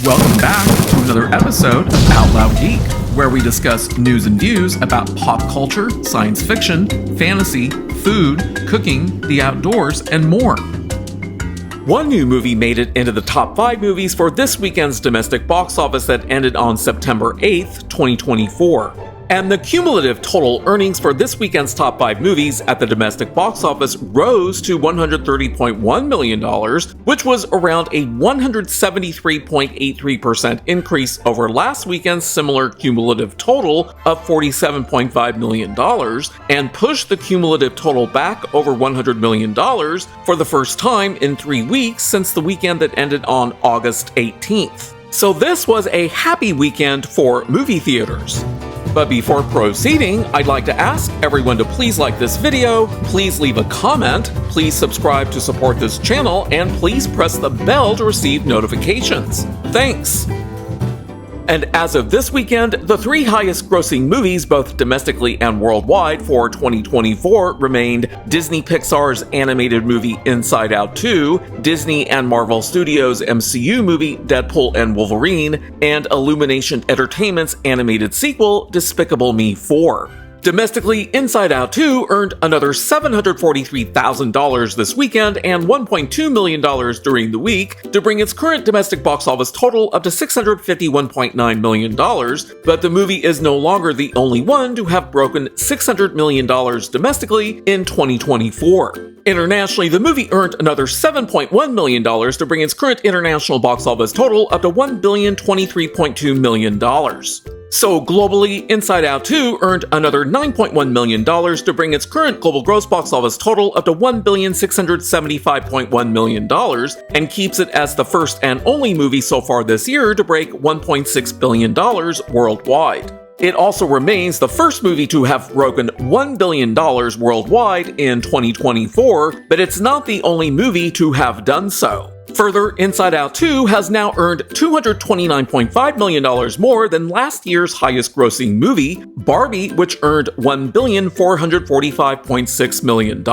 Welcome back to another episode of Out Loud Geek, where we discuss news and views about pop culture, science fiction, fantasy, food, cooking, the outdoors, and more. One new movie made it into the top 5 movies for this weekend's domestic box office that ended on September 8th, 2024. And the cumulative total earnings for this weekend's top 5 movies at the domestic box office rose to $130.1 million, which was around a 173.83% increase over last weekend's similar cumulative total of $47.5 million, and pushed the cumulative total back over $100 million for the first time in 3 weeks since the weekend that ended on August 18th. So this was a happy weekend for movie theaters. But before proceeding, I'd like to ask everyone to please like this video, please leave a comment, please subscribe to support this channel, and please press the bell to receive notifications. Thanks! And as of this weekend, the 3 highest grossing movies, both domestically and worldwide, for 2024 remained Disney Pixar's animated movie Inside Out 2, Disney and Marvel Studios' MCU movie Deadpool and Wolverine, and Illumination Entertainment's animated sequel Despicable Me 4. Domestically, Inside Out 2 earned another $743,000 this weekend and $1.2 million during the week to bring its current domestic box office total up to $651.9 million, but the movie is no longer the only one to have broken $600 million domestically in 2024. Internationally, the movie earned another $7.1 million to bring its current international box office total up to $1,023.2 million. So globally, Inside Out 2 earned another $9.1 million to bring its current global gross box office total up to $1,675.1 million, and keeps it as the first and only movie so far this year to break $1.6 billion worldwide. It also remains the first movie to have broken $1 billion worldwide in 2024, but it's not the only movie to have done so. Further, Inside Out 2 has now earned $229.5 million more than last year's highest grossing movie, Barbie, which earned $1,445.6 million.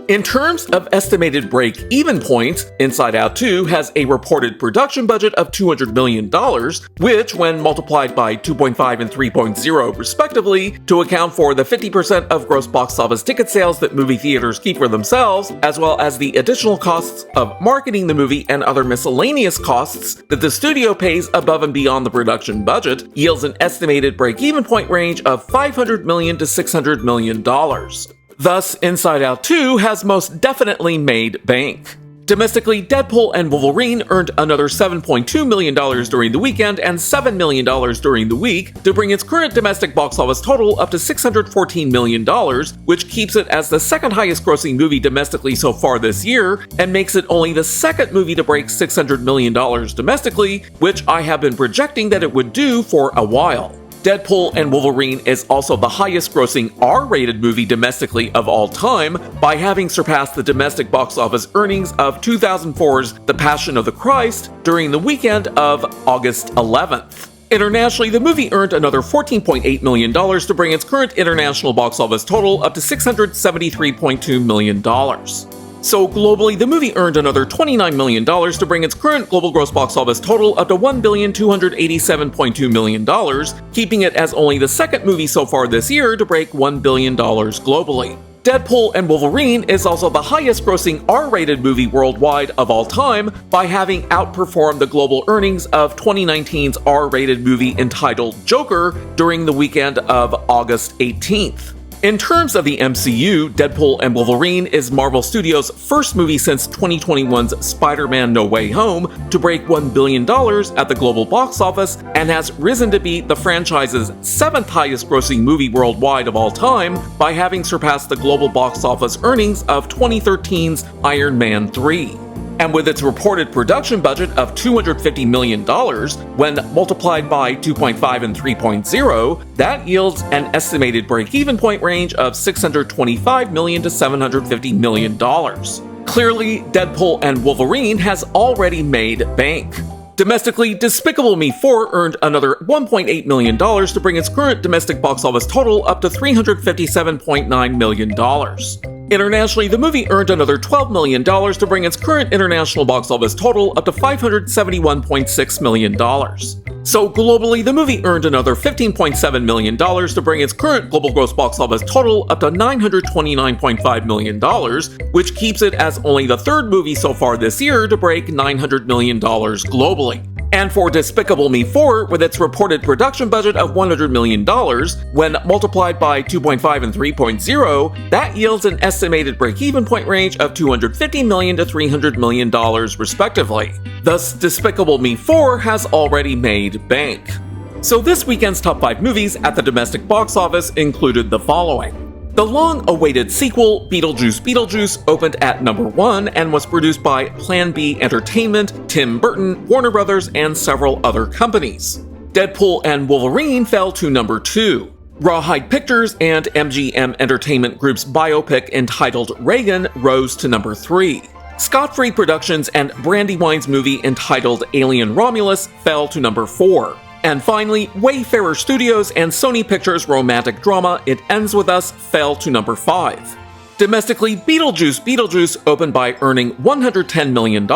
In terms of estimated break-even points, Inside Out 2 has a reported production budget of $200 million, which, when multiplied by 2.5 and 3.0 respectively, to account for the 50% of gross box office ticket sales that movie theaters keep for themselves, as well as the additional costs of marketing the movie and other miscellaneous costs that the studio pays above and beyond the production budget, yields an estimated break-even point range of $500 million to $600 million. Thus, Inside Out 2 has most definitely made bank. Domestically, Deadpool and Wolverine earned another $7.2 million during the weekend and $7 million during the week to bring its current domestic box office total up to $614 million, which keeps it as the second highest grossing movie domestically so far this year, and makes it only the second movie to break $600 million domestically, which I have been projecting that it would do for a while. Deadpool and Wolverine is also the highest grossing R-rated movie domestically of all time by having surpassed the domestic box office earnings of 2004's The Passion of the Christ during the weekend of August 11th. Internationally, the movie earned another $14.8 million to bring its current international box office total up to $673.2 million. So globally, the movie earned another $29 million to bring its current global gross box office total up to $1,287.2 million, keeping it as only the second movie so far this year to break $1 billion globally. Deadpool and Wolverine is also the highest grossing R-rated movie worldwide of all time by having outperformed the global earnings of 2019's R-rated movie entitled Joker during the weekend of August 18th. In terms of the MCU, Deadpool and Wolverine is Marvel Studios' first movie since 2021's Spider-Man No Way Home to break $1 billion at the global box office, and has risen to be the franchise's 7th highest grossing movie worldwide of all time by having surpassed the global box office earnings of 2013's Iron Man 3. And with its reported production budget of $250 million, when multiplied by 2.5 and 3.0, that yields an estimated break-even point range of $625 million to $750 million. Clearly, Deadpool and Wolverine has already made bank. Domestically, Despicable Me 4 earned another $1.8 million to bring its current domestic box office total up to $357.9 million. Internationally, the movie earned another $12 million to bring its current international box office total up to $571.6 million. So globally, the movie earned another $15.7 million to bring its current global gross box office total up to $929.5 million, which keeps it as only the third movie so far this year to break $900 million globally. And for Despicable Me 4, with its reported production budget of $100 million, when multiplied by 2.5 and 3.0, that yields an estimated break-even point range of $250 million to $300 million respectively. Thus, Despicable Me 4 has already made bank. So this weekend's top 5 movies at the domestic box office included the following. The long-awaited sequel, Beetlejuice Beetlejuice, opened at number 1 and was produced by Plan B Entertainment, Tim Burton, Warner Brothers, and several other companies. Deadpool and Wolverine fell to number 2. Rawhide Pictures and MGM Entertainment Group's biopic entitled Reagan rose to number 3. Scott-Free Productions and Brandywine's movie entitled Alien Romulus fell to number 4. And finally, Wayfarer Studios and Sony Pictures' romantic drama It Ends With Us fell to number 5. Domestically, Beetlejuice Beetlejuice opened by earning $110 million,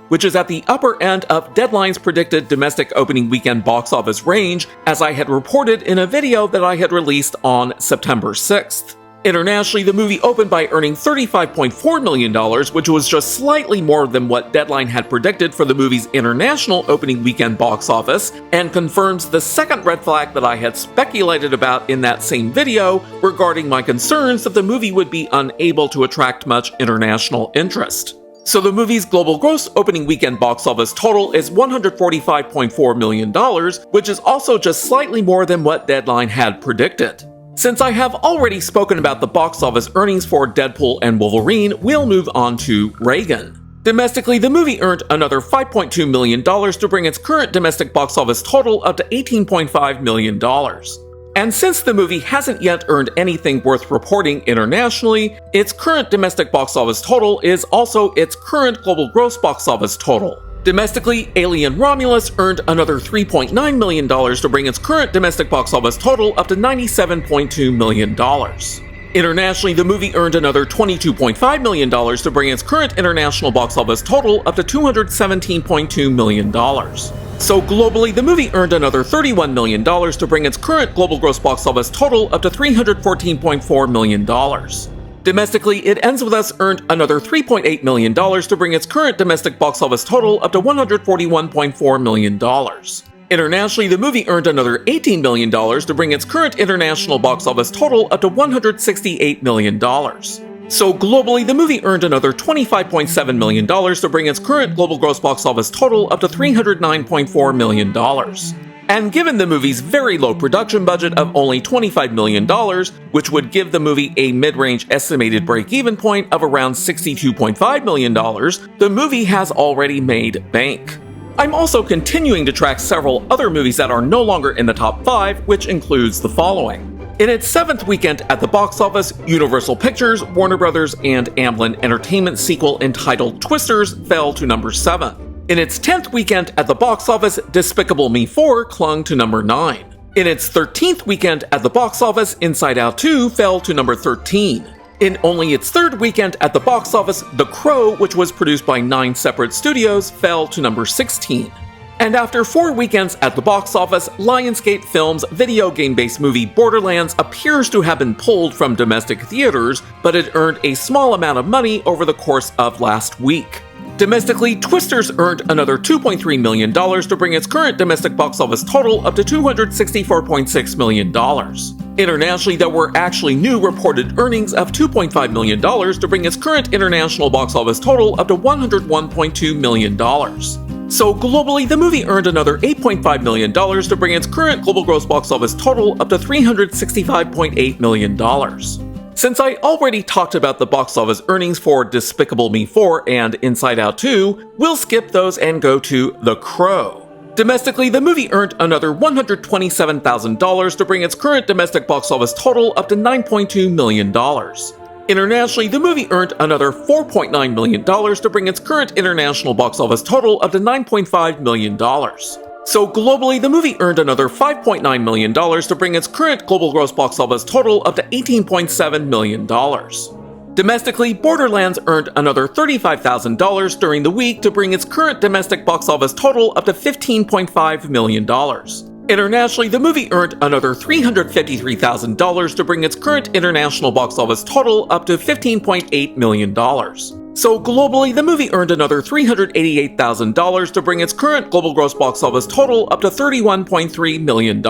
which is at the upper end of Deadline's predicted domestic opening weekend box office range, as I had reported in a video that I had released on September 6th. Internationally, the movie opened by earning $35.4 million, which was just slightly more than what Deadline had predicted for the movie's international opening weekend box office, and confirms the second red flag that I had speculated about in that same video regarding my concerns that the movie would be unable to attract much international interest. So the movie's global gross opening weekend box office total is $145.4 million, which is also just slightly more than what Deadline had predicted. Since I have already spoken about the box office earnings for Deadpool and Wolverine, we'll move on to Reagan. Domestically, the movie earned another $5.2 million to bring its current domestic box office total up to $18.5 million. And since the movie hasn't yet earned anything worth reporting internationally, its current domestic box office total is also its current global gross box office total. Domestically, Alien Romulus earned another $3.9 million to bring its current domestic box office total up to $97.2 million. Internationally, the movie earned another $22.5 million to bring its current international box office total up to $217.2 million. So globally, the movie earned another $31 million to bring its current global gross box office total up to $314.4 million. Domestically, It Ends With Us earned another $3.8 million to bring its current domestic box office total up to $141.4 million. Internationally, the movie earned another $18 million to bring its current international box office total up to $168 million. So globally, the movie earned another $25.7 million to bring its current global gross box office total up to $309.4 million. And given the movie's very low production budget of only $25 million, which would give the movie a mid-range estimated break-even point of around $62.5 million, the movie has already made bank. I'm also continuing to track several other movies that are no longer in the top 5, which includes the following. In its 7th weekend at the box office, Universal Pictures, Warner Brothers, and Amblin Entertainment sequel entitled Twisters fell to number 7. In its 10th weekend at the box office, Despicable Me 4 clung to number 9. In its 13th weekend at the box office, Inside Out 2 fell to number 13. In only its 3rd weekend at the box office, The Crow, which was produced by 9 separate studios, fell to number 16. And after 4 weekends at the box office, Lionsgate Films' video game-based movie Borderlands appears to have been pulled from domestic theaters, but it earned a small amount of money over the course of last week. Domestically, Twisters earned another $2.3 million to bring its current domestic box office total up to $264.6 million. Internationally, there were actually new reported earnings of $2.5 million to bring its current international box office total up to $101.2 million. So globally, the movie earned another $8.5 million to bring its current global gross box office total up to $365.8 million. Since I already talked about the box office earnings for Despicable Me 4 and Inside Out 2, we'll skip those and go to The Crow. Domestically, the movie earned another $127,000 to bring its current domestic box office total up to $9.2 million. Internationally, the movie earned another $4.9 million to bring its current international box office total up to $9.5 million. So globally, the movie earned another $5.9 million to bring its current global gross box office total up to $18.7 million. Domestically, Borderlands earned another $35,000 during the week to bring its current domestic box office total up to $15.5 million. Internationally, the movie earned another $353,000 to bring its current international box office total up to $15.8 million. So globally, the movie earned another $388,000 to bring its current global gross box office total up to $31.3 million.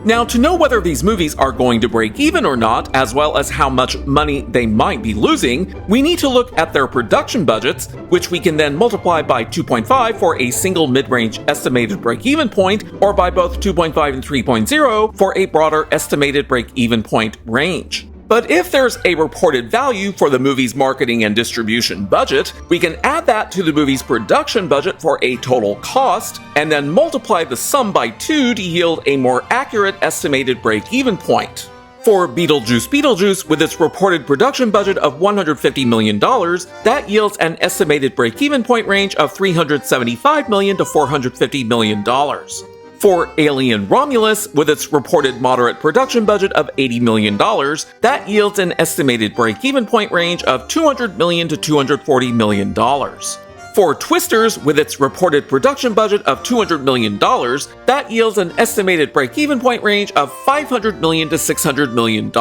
Now, to know whether these movies are going to break even or not, as well as how much money they might be losing, we need to look at their production budgets, which we can then multiply by 2.5 for a single mid-range estimated break-even point, or by both 2.5 and 3.0 for a broader estimated break-even point range. But if there's a reported value for the movie's marketing and distribution budget, we can add that to the movie's production budget for a total cost, and then multiply the sum by 2 to yield a more accurate estimated break-even point. For Beetlejuice Beetlejuice, with its reported production budget of $150 million, that yields an estimated break-even point range of $375 million to $450 million. For Alien Romulus, with its reported moderate production budget of $80 million, that yields an estimated break-even point range of $200 million to $240 million. For Twisters, with its reported production budget of $200 million, that yields an estimated break-even point range of $500 million to $600 million.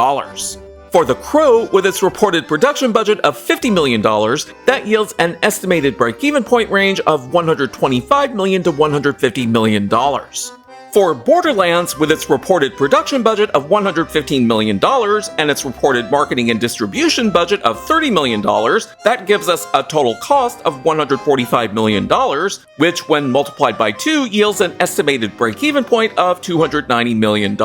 For The Crow, with its reported production budget of $50 million, that yields an estimated break-even point range of $125 million to $150 million. For Borderlands, with its reported production budget of $115 million and its reported marketing and distribution budget of $30 million, that gives us a total cost of $145 million, which when multiplied by 2 yields an estimated break-even point of $290 million.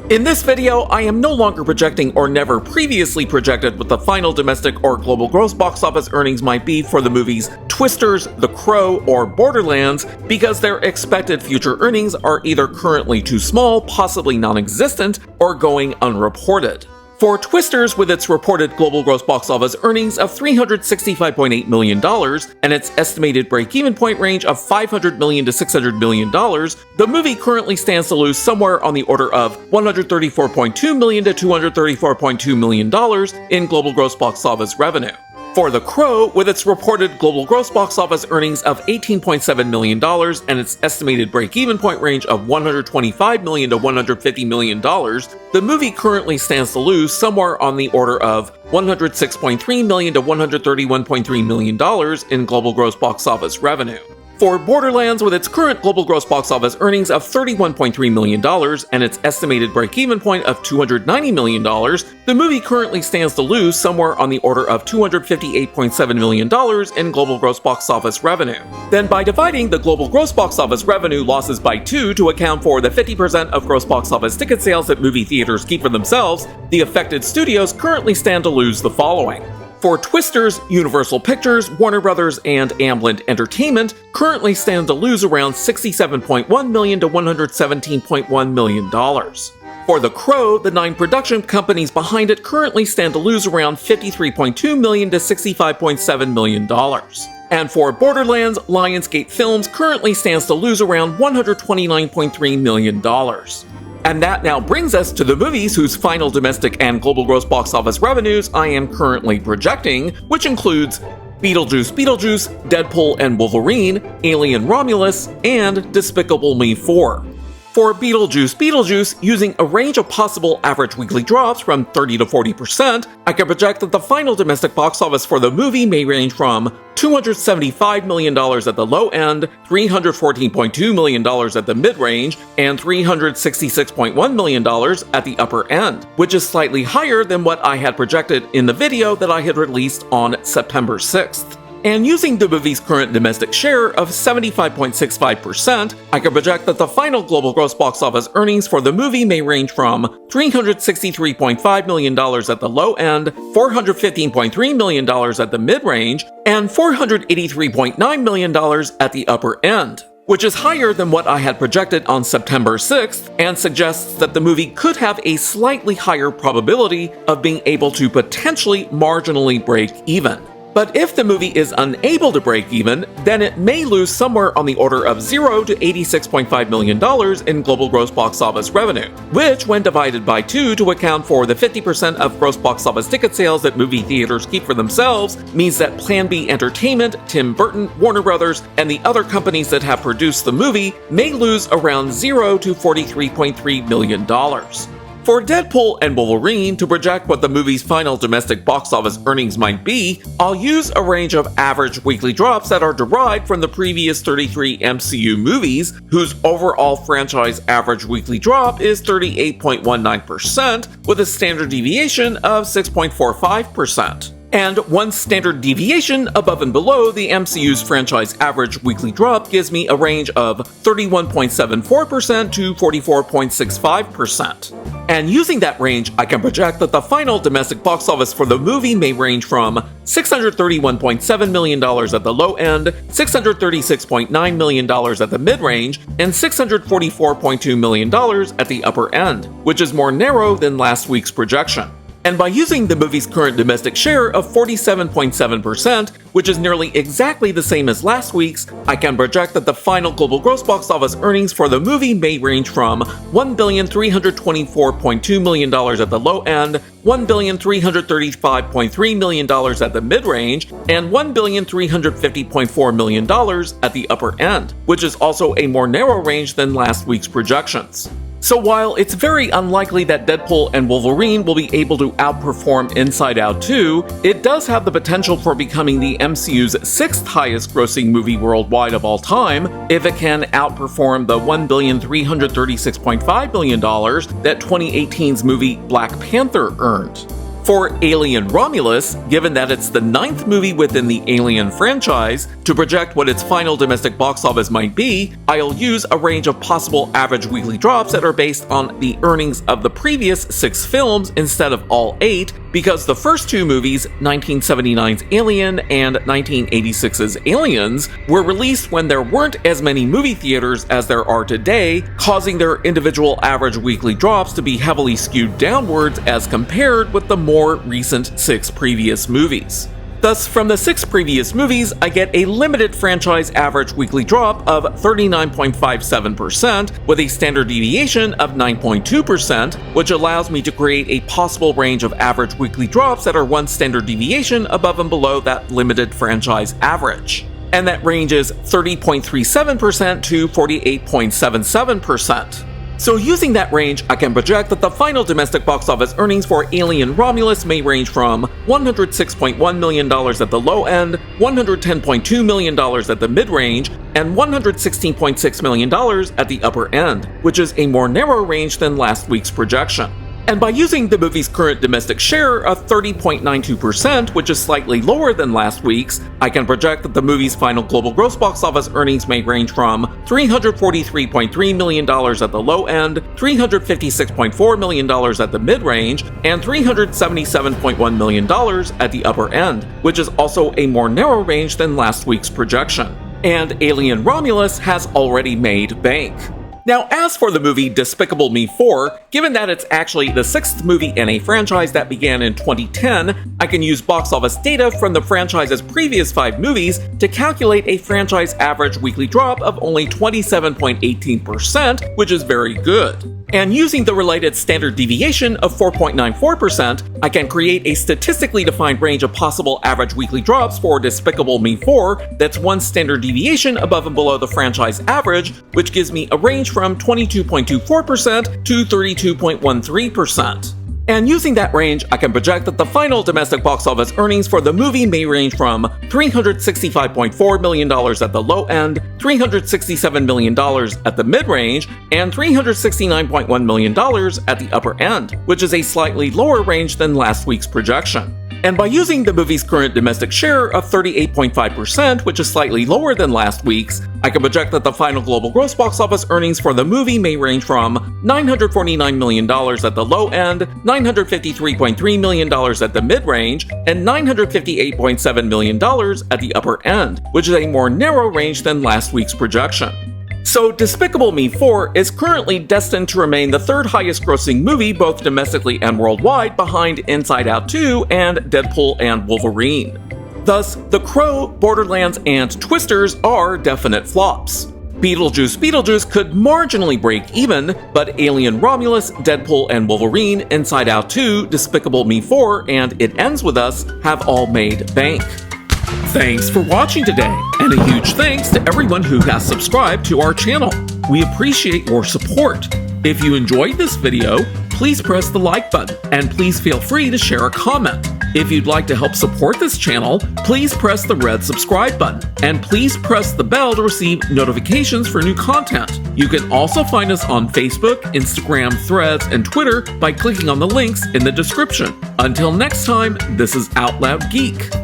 In this video, I am no longer projecting or never previously projected what the final domestic or global gross box office earnings might be for the movies Twisters, The Crow, or Borderlands, because their expected future earnings are either currently too small, possibly non-existent, or going unreported. For Twisters, with its reported global gross box office earnings of $365.8 million and its estimated break-even point range of $500 million to $600 million, the movie currently stands to lose somewhere on the order of $134.2 million to $234.2 million in global gross box office revenue. For The Crow, with its reported global gross box office earnings of $18.7 million and its estimated break-even point range of $125 million to $150 million, the movie currently stands to lose somewhere on the order of $106.3 million to $131.3 million in global gross box office revenue. For Borderlands, with its current global gross box office earnings of $31.3 million and its estimated break-even point of $290 million, the movie currently stands to lose somewhere on the order of $258.7 million in global gross box office revenue. Then by dividing the global gross box office revenue losses by 2 to account for the 50% of gross box office ticket sales that movie theaters keep for themselves, the affected studios currently stand to lose the following. For Twisters, Universal Pictures, Warner Brothers, and Amblin Entertainment currently stand to lose around $67.1 million to $117.1 million. For The Crow, the 9 production companies behind it currently stand to lose around $53.2 million to $65.7 million. And for Borderlands, Lionsgate Films currently stands to lose around $129.3 million. And that now brings us to the movies whose final domestic and global gross box office revenues I am currently projecting, which includes Beetlejuice Beetlejuice, Deadpool and Wolverine, Alien Romulus, and Despicable Me 4. For Beetlejuice Beetlejuice, using a range of possible average weekly drops from 30 to 40%, I can project that the final domestic box office for the movie may range from $275 million at the low end, $314.2 million at the mid-range, and $366.1 million at the upper end, which is slightly higher than what I had projected in the video that I had released on September 6th. And using the movie's current domestic share of 75.65%, I can project that the final global gross box office earnings for the movie may range from $363.5 million at the low end, $415.3 million at the mid-range, and $483.9 million at the upper end, which is higher than what I had projected on September 6th and suggests that the movie could have a slightly higher probability of being able to potentially marginally break even. But if the movie is unable to break even, then it may lose somewhere on the order of $0 to $86.5 million in global gross box office revenue, which, when divided by 2 to account for the 50% of gross box office ticket sales that movie theaters keep for themselves, means that Plan B Entertainment, Tim Burton, Warner Brothers, and the other companies that have produced the movie may lose around $0 to $43.3 million. For Deadpool and Wolverine to project what the movie's final domestic box office earnings might be, I'll use a range of average weekly drops that are derived from the previous 33 MCU movies, whose overall franchise average weekly drop is 38.19%, with a standard deviation of 6.45%. And one standard deviation above and below the MCU's franchise average weekly drop gives me a range of 31.74% to 44.65%. And using that range, I can project that the final domestic box office for the movie may range from $631.7 million at the low end, $636.9 million at the mid-range, and $644.2 million at the upper end, which is more narrow than last week's projection. And by using the movie's current domestic share of 47.7%, which is nearly exactly the same as last week's, I can project that the final global gross box office earnings for the movie may range from $1,324.2 million at the low end, $1,335.3 million at the mid-range, and $1,350.4 million at the upper end, which is also a more narrow range than last week's projections. So while it's very unlikely that Deadpool and Wolverine will be able to outperform Inside Out 2, it does have the potential for becoming the MCU's 6th highest grossing movie worldwide of all time if it can outperform the $1,336.5 million that 2018's movie Black Panther earned. For Alien Romulus, given that it's the 9th movie within the Alien franchise, to project what its final domestic box office might be, I'll use a range of possible average weekly drops that are based on the earnings of the previous 6 films instead of all 8, because the first 2 movies, 1979's Alien and 1986's Aliens, were released when there weren't as many movie theaters as there are today, causing their individual average weekly drops to be heavily skewed downwards as compared with the more recent 6 previous movies. Thus, from the 6 previous movies, I get a limited franchise average weekly drop of 39.57%, with a standard deviation of 9.2%, which allows me to create a possible range of average weekly drops that are one standard deviation above and below that limited franchise average. And that range is 30.37% to 48.77%. So using that range, I can project that the final domestic box office earnings for Alien Romulus may range from $106.1 million at the low end, $110.2 million at the mid-range, and $116.6 million at the upper end, which is a more narrow range than last week's projection. And by using the movie's current domestic share of 30.92%, which is slightly lower than last week's, I can project that the movie's final global gross box office earnings may range from $343.3 million at the low end, $356.4 million at the mid-range, and $377.1 million at the upper end, which is also a more narrow range than last week's projection. And Alien Romulus has already made bank. Now, as for the movie Despicable Me 4, given that it's actually the 6th movie in a franchise that began in 2010, I can use box office data from the franchise's previous 5 movies to calculate a franchise average weekly drop of only 27.18%, which is very good. And using the related standard deviation of 4.94%, I can create a statistically defined range of possible average weekly drops for Despicable Me 4 that's one standard deviation above and below the franchise average, which gives me a range from 22.24% to 32.13%. And using that range, I can project that the final domestic box office earnings for the movie may range from $365.4 million at the low end, $367 million at the mid-range, and $369.1 million at the upper end, which is a slightly lower range than last week's projection. And by using the movie's current domestic share of 38.5%, which is slightly lower than last week's, I can project that the final global gross box office earnings for the movie may range from $949 million at the low end, $953.3 million at the mid-range, and $958.7 million at the upper end, which is a more narrow range than last week's projection. So Despicable Me 4 is currently destined to remain the 3rd highest grossing movie both domestically and worldwide, behind Inside Out 2 and Deadpool and Wolverine. Thus, The Crow, Borderlands, and Twisters are definite flops. Beetlejuice Beetlejuice could marginally break even, but Alien Romulus, Deadpool and Wolverine, Inside Out 2, Despicable Me 4, and It Ends With Us have all made bank. Thanks for watching today, and a huge thanks to everyone who has subscribed to our channel. We appreciate your support. If you enjoyed this video, please press the like button, and please feel free to share a comment. If you'd like to help support this channel, please press the red subscribe button, and please press the bell to receive notifications for new content. You can also find us on Facebook, Instagram, Threads, and Twitter by clicking on the links in the description. Until next time, this is Out Loud Geek.